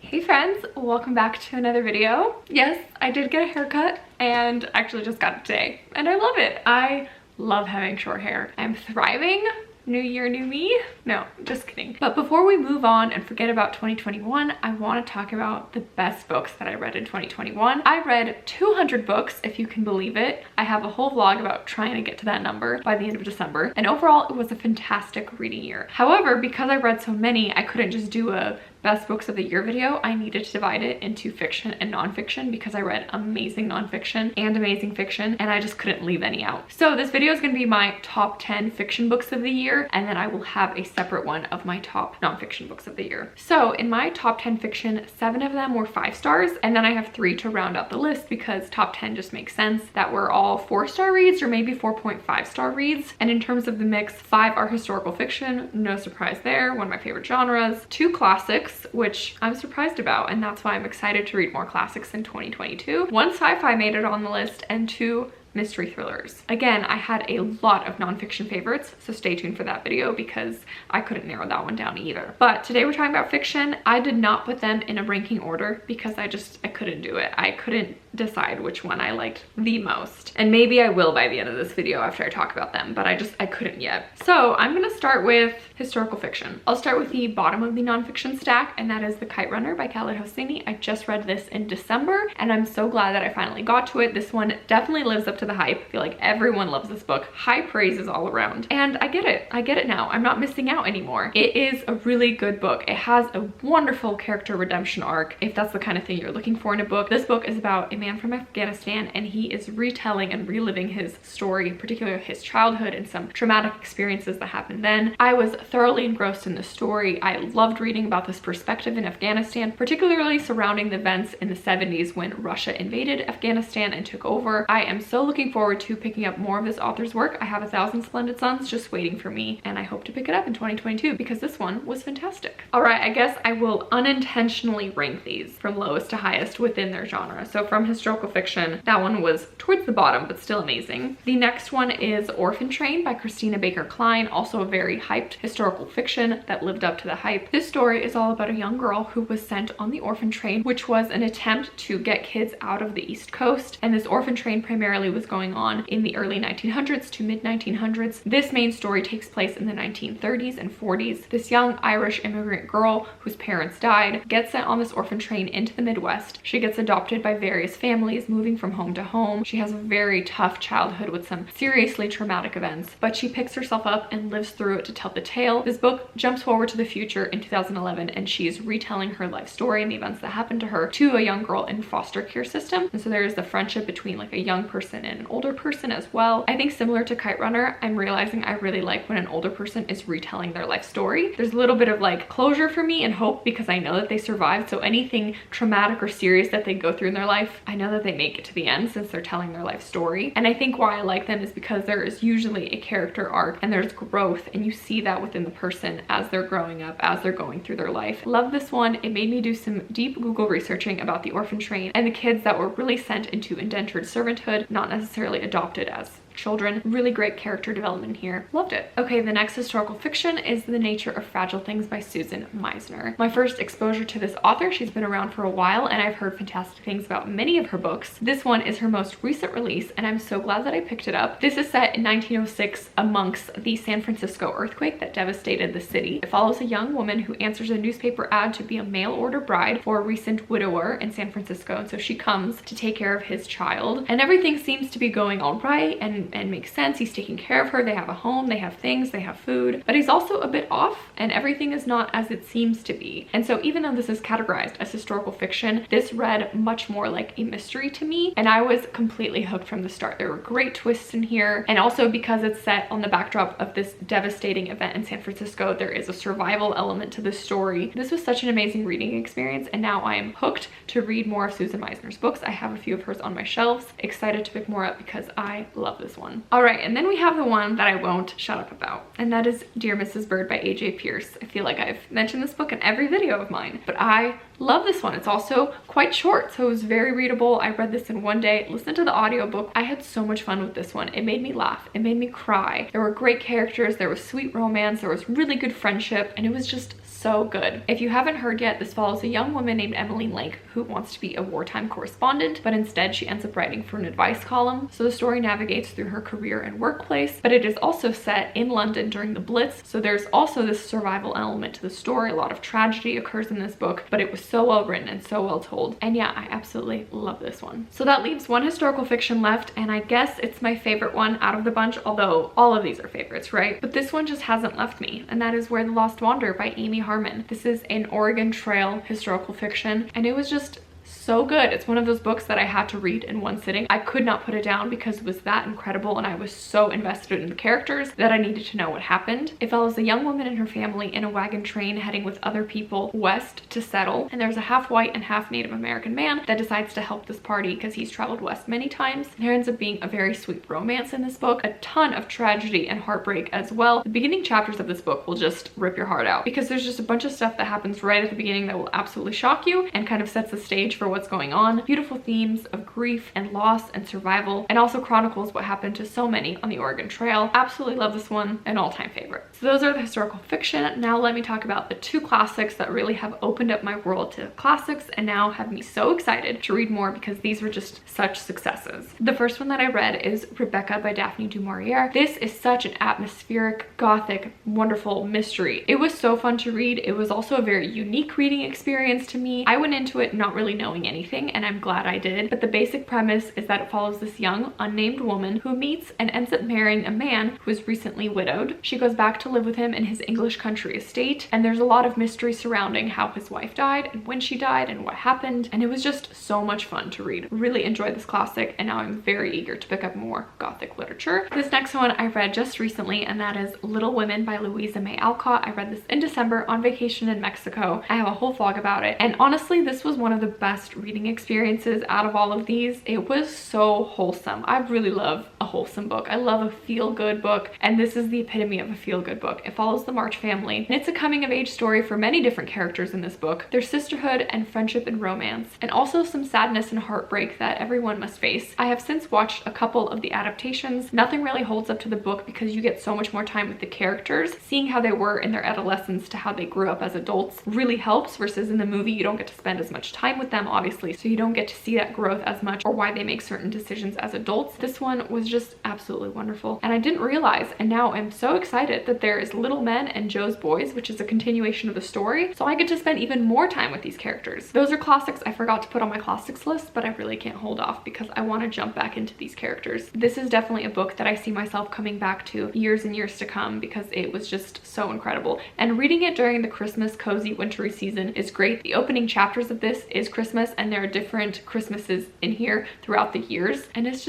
Hey friends, welcome back to another video. Yes, I did get a haircut and actually just got it today and I love it. I love having short hair. I'm thriving. New year, new me? No, just kidding. But before we move on and forget about 2021, I want to talk about the best books that I read in 2021. I read 200 books, if you can believe it. I have a whole vlog about trying to get to that number by the end of December. And overall, it was a fantastic reading year. However, because I read so many, I couldn't just do a best books of the year video. I needed to divide it into fiction and nonfiction because I read amazing nonfiction and amazing fiction and I just couldn't leave any out. So this video is going to be my top 10 fiction books of the year and then I will have a separate one of my top nonfiction books of the year. So in my top 10 fiction, 7 of them were 5 stars and then I have 3 to round out the list because top 10 just makes sense that were all 4-star reads or maybe 4.5-star reads. And in terms of the mix, 5 are historical fiction, no surprise there, one of my favorite genres, 2 classics, which I'm surprised about, and that's why I'm excited to read more classics in 2022. 1 sci-fi made it on the list, and 2 mystery thrillers. Again, I had a lot of nonfiction favorites, so stay tuned for that video because I couldn't narrow that one down either. But today we're talking about fiction. I did not put them in a ranking order because I couldn't do it. I couldn't decide which one I liked the most. And maybe I will by the end of this video after I talk about them, but I couldn't yet. So I'm gonna start with historical fiction. I'll start with the bottom of the nonfiction stack, and that is The Kite Runner by Khaled Hosseini. I just read this in December, and I'm so glad that I finally got to it. This one definitely lives up to the hype. I feel like everyone loves this book. High praises all around. And I get it. I get it now. I'm not missing out anymore. It is a really good book. It has a wonderful character redemption arc, if that's the kind of thing you're looking for in a book. This book is about a man from Afghanistan, and he is retelling and reliving his story, particularly his childhood and some traumatic experiences that happened then. I was thoroughly engrossed in the story. I loved reading about this perspective in Afghanistan, particularly surrounding the events in the 70s when Russia invaded Afghanistan and took over. I am so looking forward to picking up more of this author's work. I have 1,000 Splendid Suns just waiting for me, and I hope to pick it up in 2022 because this one was fantastic. All right, I guess I will unintentionally rank these from lowest to highest within their genre. So from historical fiction, that one was towards the bottom, but still amazing. The next one is Orphan Train by Christina Kline, also a very hyped historical fiction that lived up to the hype. This story is all about a young girl who was sent on the orphan train, which was an attempt to get kids out of the East Coast. And this orphan train primarily was going on in the early 1900s to mid 1900s. This main story takes place in the 1930s and 40s. This young Irish immigrant girl whose parents died gets sent on this orphan train into the Midwest. She gets adopted by various families, moving from home to home. She has a very tough childhood with some seriously traumatic events, but she picks herself up and lives through it to tell the tale. This book jumps forward to the future in 2011, and she's retelling her life story and the events that happened to her to a young girl in foster care system. And so there is the friendship between like a young person and an older person as well. I think similar to Kite Runner, I'm realizing I really like when an older person is retelling their life story. There's a little bit of like closure for me and hope because I know that they survived. So anything traumatic or serious that they go through in their life, I know that they make it to the end since they're telling their life story. And I think why I like them is because there is usually a character arc and there's growth, and you see that within the person as they're growing up, as they're going through their life. Love this one. It made me do some deep Google researching about the orphan train and the kids that were really sent into indentured servanthood, not necessarily adopted as children. Really great character development here. Loved it. Okay, the next historical fiction is The Nature of Fragile Things by Susan Meissner. My first exposure to this author. She's been around for a while and I've heard fantastic things about many of her books. This one is her most recent release and I'm so glad that I picked it up. This is set in 1906 amongst the San Francisco earthquake that devastated the city. It follows a young woman who answers a newspaper ad to be a mail order bride for a recent widower in San Francisco, and so she comes to take care of his child and everything seems to be going all right and makes sense. He's taking care of her. They have a home, they have things, they have food, but he's also a bit off and everything is not as it seems to be. And so even though this is categorized as historical fiction, this read much more like a mystery to me and I was completely hooked from the start. There were great twists in here, and also because it's set on the backdrop of this devastating event in San Francisco, there is a survival element to this story. This was such an amazing reading experience and now I am hooked to read more of Susan Meissner's books. I have a few of hers on my shelves. Excited to pick more up because I love this one. All right, and then we have the one that I won't shut up about, and that is Dear Mrs. Bird by AJ Pearce. I feel like I've mentioned this book in every video of mine, but I love this one. It's also quite short, so it was very readable. I read this in one day, listened to the audiobook. I had so much fun with this one. It made me laugh, it made me cry. There were great characters, there was sweet romance, there was really good friendship, and it was just so good. If you haven't heard yet, this follows a young woman named Emmeline Lake who wants to be a wartime correspondent, but instead she ends up writing for an advice column. So the story navigates through her career and workplace, but it is also set in London during the Blitz. So there's also this survival element to the story. A lot of tragedy occurs in this book, but it was so well written and so well told. And yeah, I absolutely love this one. So that leaves one historical fiction left, and I guess it's my favorite one out of the bunch, although all of these are favorites, right? But this one just hasn't left me, and that is Where the Lost Wander by Amy Harmon. This is an Oregon Trail historical fiction, and it was just so good. It's one of those books that I had to read in one sitting. I could not put it down because it was that incredible, and I was so invested in the characters that I needed to know what happened. It follows a young woman and her family in a wagon train heading with other people west to settle, and there's a half white and half Native American man that decides to help this party because he's traveled west many times. There ends up being a very sweet romance in this book, a ton of tragedy and heartbreak as well. The beginning chapters of this book will just rip your heart out because there's just a bunch of stuff that happens right at the beginning that will absolutely shock you and kind of sets the stage for what's going on. Beautiful themes of grief and loss and survival, and also chronicles what happened to so many on the Oregon Trail. Absolutely love this one, an all-time favorite. So those are the historical fiction. Now let me talk about the two classics that really have opened up my world to classics and now have me so excited to read more because these were just such successes. The first one that I read is Rebecca by Daphne du Maurier. This is such an atmospheric, gothic, wonderful mystery. It was so fun to read. It was also a very unique reading experience to me. I went into it not really knowing anything, and I'm glad I did. But the basic premise is that it follows this young, unnamed woman who meets and ends up marrying a man who is recently widowed. She goes back to live with him in his English country estate, and there's a lot of mystery surrounding how his wife died and when she died and what happened, and it was just so much fun to read. Really enjoyed this classic, and now I'm very eager to pick up more gothic literature. This next one I read just recently, and that is Little Women by Louisa May Alcott. I read this in December on vacation in Mexico. I have a whole vlog about it, and honestly this was one of the best reading experiences out of all of these. It was so wholesome. I really love a wholesome book. I love a feel-good book, and this is the epitome of a feel-good book. It follows the March family, and it's a coming-of-age story for many different characters in this book. There's sisterhood and friendship and romance, and also some sadness and heartbreak that everyone must face. I have since watched a couple of the adaptations. Nothing really holds up to the book because you get so much more time with the characters. Seeing how they were in their adolescence to how they grew up as adults really helps, versus in the movie you don't get to spend as much time with them, obviously, so you don't get to see that growth as much or why they make certain decisions as adults. This one was just absolutely wonderful, and I didn't realize, and now I'm so excited that there is Little Men and Joe's Boys, which is a continuation of the story, so I get to spend even more time with these characters. Those are classics I forgot to put on my classics list, but I really can't hold off because I want to jump back into these characters. This is definitely a book that I see myself coming back to years and years to come because it was just so incredible, and reading it during the Christmas cozy wintry season is great. The opening chapters of this is Christmas, and there are different Christmases in here throughout the years, and it's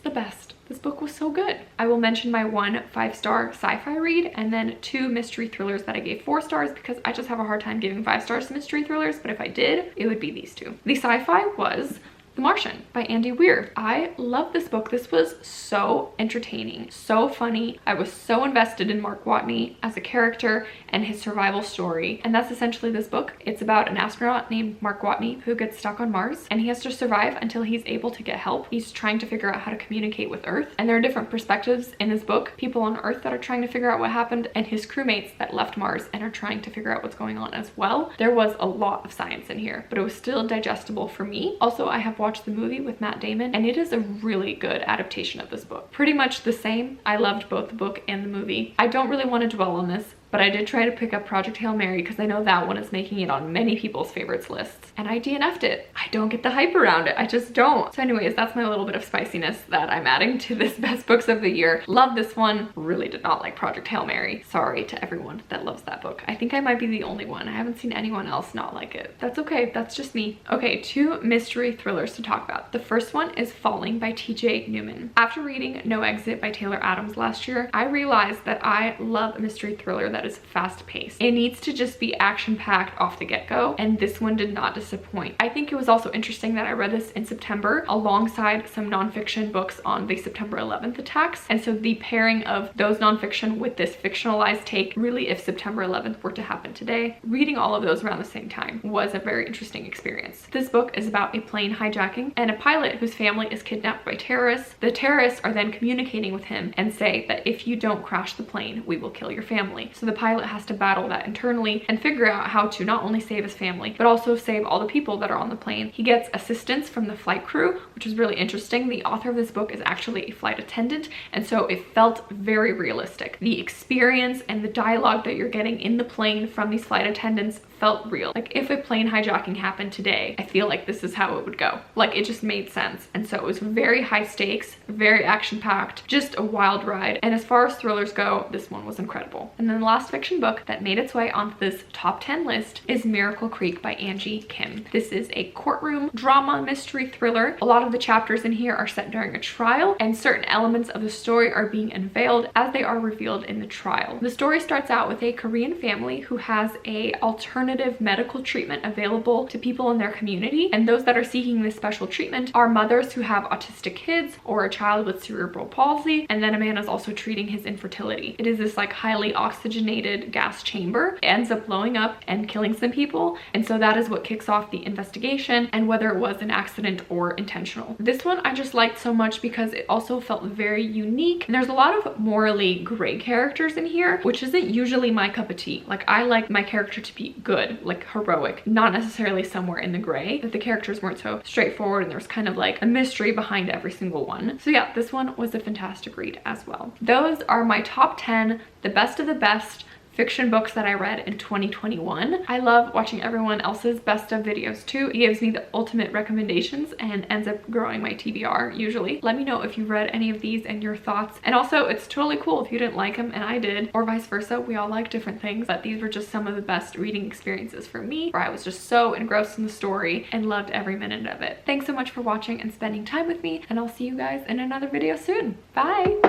the best. This book was so good. I will mention my 1 5-star sci-fi read and then 2 mystery thrillers that I gave 4 stars because I just have a hard time giving 5 stars to mystery thrillers, but if I did, it would be these 2. The sci-fi was The Martian by Angie Weir. I love this book. This was so entertaining, so funny. I was so invested in Mark Watney as a character and his survival story, and that's essentially this book. It's about an astronaut named Mark Watney who gets stuck on Mars, and he has to survive until he's able to get help. He's trying to figure out how to communicate with Earth, and there are different perspectives in this book. People on Earth that are trying to figure out what happened, and his crewmates that left Mars and are trying to figure out what's going on as well. There was a lot of science in here, but it was still digestible for me. Also, I have watched the movie with Matt Damon, and it is a really good adaptation of this book. Pretty much the same. I loved both the book and the movie. I don't really want to dwell on this, but I did try to pick up Project Hail Mary because I know that one is making it on many people's favorites lists, and I DNF'd it. I don't get the hype around it. I just don't. So anyways, that's my little bit of spiciness that I'm adding to this best books of the year. Love this one. Really did not like Project Hail Mary. Sorry to everyone that loves that book. I think I might be the only one. I haven't seen anyone else not like it. That's okay. That's just me. Okay, 2 mystery thrillers to talk about. The first one is Falling by TJ Newman. After reading No Exit by Taylor Adams last year, I realized that I love a mystery thriller that that is fast paced. It needs to just be action packed off the get-go, and this one did not disappoint. I think it was also interesting that I read this in September alongside some nonfiction books on the September 11th attacks, and so the pairing of those nonfiction with this fictionalized take, really if September 11th were to happen today, reading all of those around the same time was a very interesting experience. This book is about a plane hijacking and a pilot whose family is kidnapped by terrorists. The terrorists are then communicating with him and say that if you don't crash the plane, we will kill your family. So the pilot has to battle that internally and figure out how to not only save his family, but also save all the people that are on the plane. He gets assistance from the flight crew, which is really interesting. The author of this book is actually a flight attendant, and so it felt very realistic. The experience and the dialogue that you're getting in the plane from these flight attendants felt real. Like if a plane hijacking happened today, I feel like this is how it would go. Like it just made sense. And so it was very high stakes, very action packed, just a wild ride. And as far as thrillers go, this one was incredible. And then the last fiction book that made its way onto this top 10 list is Miracle Creek by Angie Kim. This is a courtroom drama mystery thriller. A lot of the chapters in here are set during a trial, and certain elements of the story are being unveiled as they are revealed in the trial. The story starts out with a Korean family who has a alternative medical treatment available to people in their community, and those that are seeking this special treatment are mothers who have autistic kids or a child with cerebral palsy, and then a man is also treating his infertility. It is this like highly oxygenated gas chamber. It ends up blowing up and killing some people, and so that is what kicks off the investigation and whether it was an accident or intentional. This one I just liked so much because it also felt very unique, and there's a lot of morally gray characters in here, which isn't usually my cup of tea. Like I like my character to be good, like heroic, not necessarily somewhere in the gray, that the characters weren't so straightforward and there was kind of like a mystery behind every single one. So yeah, this one was a fantastic read as well. Those are my top 10, the best of the best fiction books that I read in 2021. I love watching everyone else's best of videos too. It gives me the ultimate recommendations and ends up growing my TBR usually. Let me know if you've read any of these and your thoughts. And also it's totally cool if you didn't like them and I did, or vice versa. We all like different things, but these were just some of the best reading experiences for me, where I was just so engrossed in the story and loved every minute of it. Thanks so much for watching and spending time with me, and I'll see you guys in another video soon. Bye!